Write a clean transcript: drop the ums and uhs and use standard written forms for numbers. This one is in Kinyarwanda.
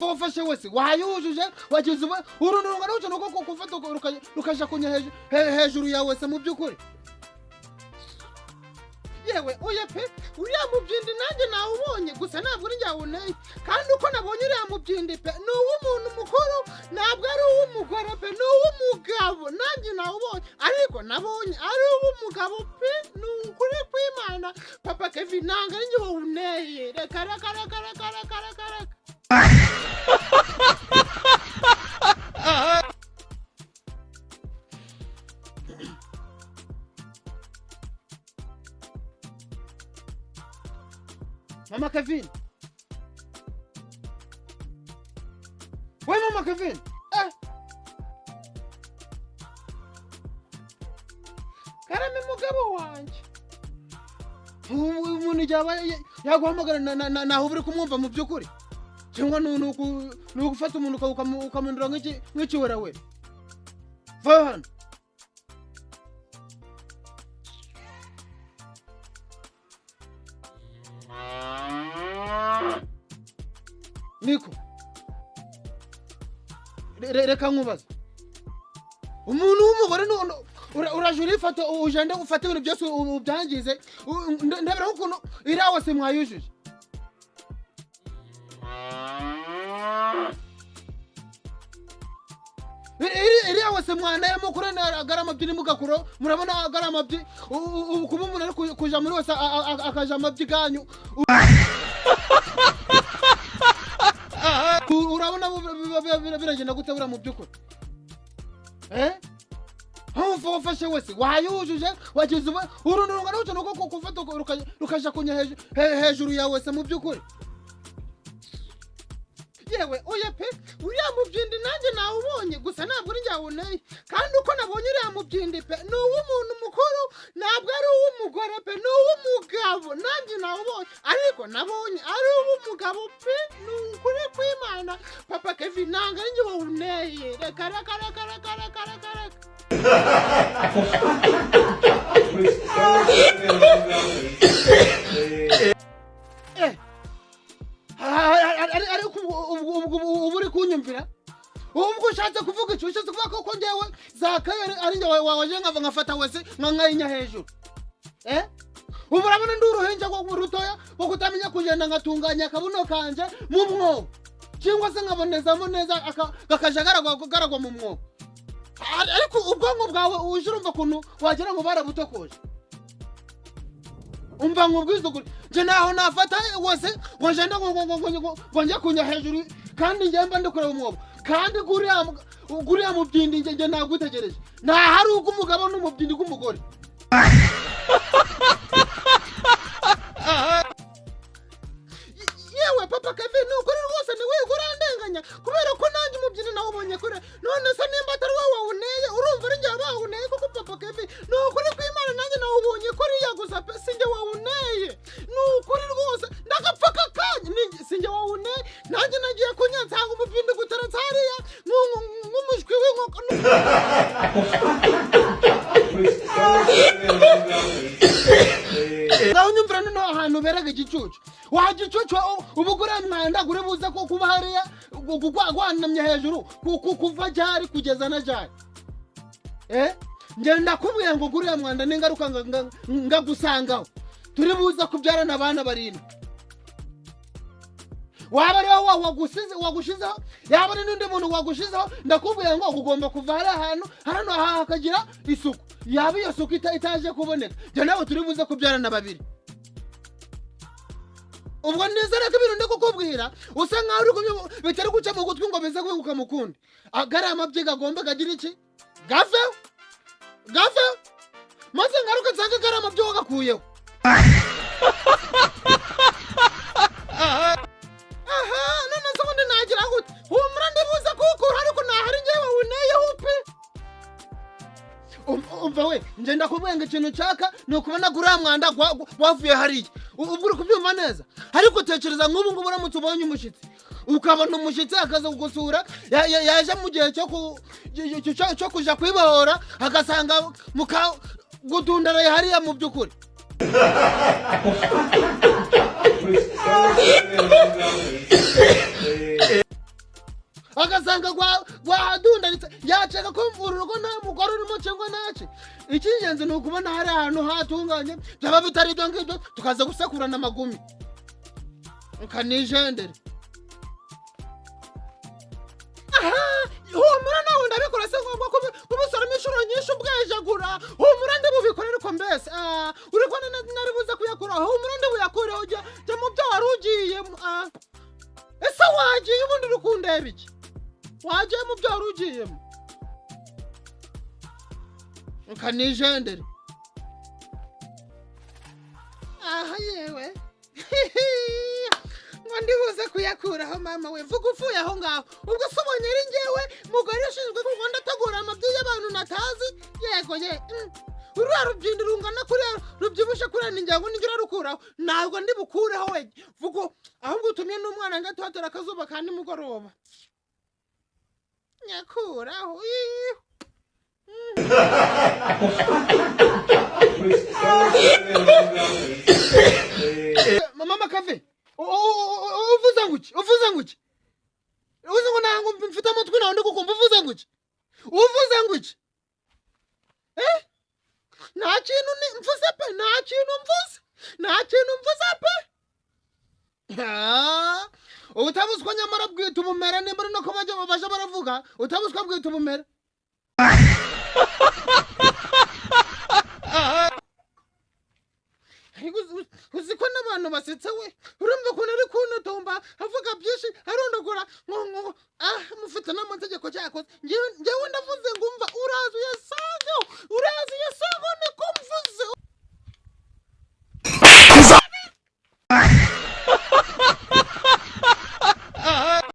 wafashe wese wayujuje wagize urununga n'ucyo nuko kufata rukaja kunya hejuru yawe se mu byukuri yewe oya pe uriya mubyindi nanjye nawubonye gusa ntabwo uri njyawuneye kandi uko nabonye uriya mubyindi pe ni uw'umuntu mukuru ntabwo ari uw'umugore pe ni uw'umugabo nanjye nawubonye ariko nabonye ari uw'umugabo pe ni ukuri kw'Imana papa Kevin ntabwo ari njyawuneye reka Mama Kevin. Wait, Mama Kevin. Karame mugabo wanje. Umuntu jaba yaguhamagara naho uri kumwumva mu byukuri. Cyangwa nugufata umuntu ukamundura nk'ikiwera we. Van. Niko reka nkubaza umuntu w'umugore urajura ifata ujende ufata ibintu byose ubyangize ndabera ukuntu irawe se mwayujuje iriya se mwana yamukurana agarama byini mugakuro murabona agarama byi kuba umuntu ari kuja muri wese akaja amabyi ganyu urabona biragenda gutabura mu byukuri aho wafashe wese wayujuje wagize urununga n'ucyo nuko kufata rukaja kunya hejuru yawe se mu byukuri yewe oya pe uriya mubyindi nanjye nawubonye gusa ntabwo uri njyawuneye kandi uko nabonye uriya mubyindi pe ni uw'umuntu mukuru ntabwo ari uw'umugore pe ni uw'umugabo nanjye nawubonye ariko nabonye ari uw'umugabo pe ni ukuri kw'Imana papa Kevin ntabwo ari njyawuneye reka ubu uri kunyumvira ubwo ushatse kuvuga icyo ushatse kuvuga ko ngewe zakayere ari njye waje nkafata wese nkayinya hejuru ubu urabona ndi uruhinja rutoya wo kutamenya kugenda ngatunganya akabuno kanje mu mwobo cyangwa se nkabonezamo neza gakaja garagwa mu mwobo ariko ubwonko bwawe uje urumva ukuntu wagira ngo barabutokoje umva nkubwizuguri nje naho nafata wose ngojenda ngo njye kunya hejuru kandi njye mba ndikureba umwobo kandi guriya mubyindi nje nagutegereje nta hari uko umugabo n'umubyindi k'umugore yewe papa Kevin nukuri rwose ni wiga urandenganya kubera ko nanjye umubyindi nawubonye kure none se nimba atari wowe wawuneye urumva ari njye wawuneye kuko papa Kevin nukuri kw'Imana nanjye nawubonye kuriya gusa pe sinjye wawuneye nukuri rwose ndagapfaka kanya sinjye wawuneye nanjye nagiye kunya nsanga umubyindi guteretse hariya nk'umushwi w'inkoko ngaho nyumvira noneho ahantu beraga igicucu wagicucu ubugura mwanda gure buze ko kuba hariya gwanamye hejuru kuva cyari kugeza na cyari ngenda kubwiye ngo guriya mwanda n'ingaruka ngagusangaho turi buza kubyarana abana barindwi waba rero wagushizeho yaba ari n'undi muntu wagushizeho ndakubwiye ngo ugomba kuva hari ahantu hano hakagira isuku yaba iyo suku itaje kuboneka njye nawe turi buze kubyarana babiri ubwo nizere ko ibintu ndi kukubwira usa nkaho uri bitari guca mu gutwi ngo bize guhinguka mukundi agariya amabyi gagomba kagira iki gave maze ngaruka nsanga agariya amabyi wagakuyeho none se ubundi nagira gute humura ndibuze kuwukura ariko ntahari njyewe wuneyeho pe umva we nje ndakubwiye ngo ikintu nshaka ni ukubona guriya mwanda wavuye hariya ubwo uri kubyumva neza ariko tekereza nk'ubu ngubu uramutse ubonye umushyitsi ukabona umushyitsi akaza kugusura yaje mu gihe cyo kuja kwibohora agasanga gutundaraye hariya mu by'ukuri agasanga gwadundaritse yaceka ko urugo nta mugore urimo cyangwa nace icy'ingenzi ni ukubona hari ahantu hatunganye byaba bitari ibyo ngibyo tukaza gusekurana amagumi ukanijendere humura nawe ndabikora se ngombwa kubusaramo inshuro nyinshi ubwejagura humura ndibubikorere uko mbese uri kubona nari buze kuyakura humura ndibuyakureho jya mu byo wari ugiyemo ese wagiye ubundi uri kundeba iki wagiye mu byo wari ugiyemo ukanijendere yewe ngo ndibuze kuyakuraho mama we vuga ufuye aho ngaho ubwo se ubonye ari njyewe mugore ushinzwe kuko ndategura amabyi y'abantu natazi yego ye uriya rubyindi rungana kuriya rubyibushe kuriya ni njyango ningira rukuraho ntabwo ndi bukureho we vuga ahubwo utumye n'umwana ngo atuhatera akazuba ka nimugoroba nyakuraho mama kave uvuze nguki uvuze ngo nango mfite amatwi nawe ndikukumva uvuze nguki nta kintu mvuze pe nta kintu mvuze pe utabuzwa nyamara bwita ubumere nimba ari nako baje baravuga utabuzwa bwita ubumere uzi ko n'abantu basetsa we urumva ukuntu ari kuntomba avuga byinshi arondogora mufite n'amategeko cyakoze njyewe ndavuze ngo umva urazi uyasangeho niko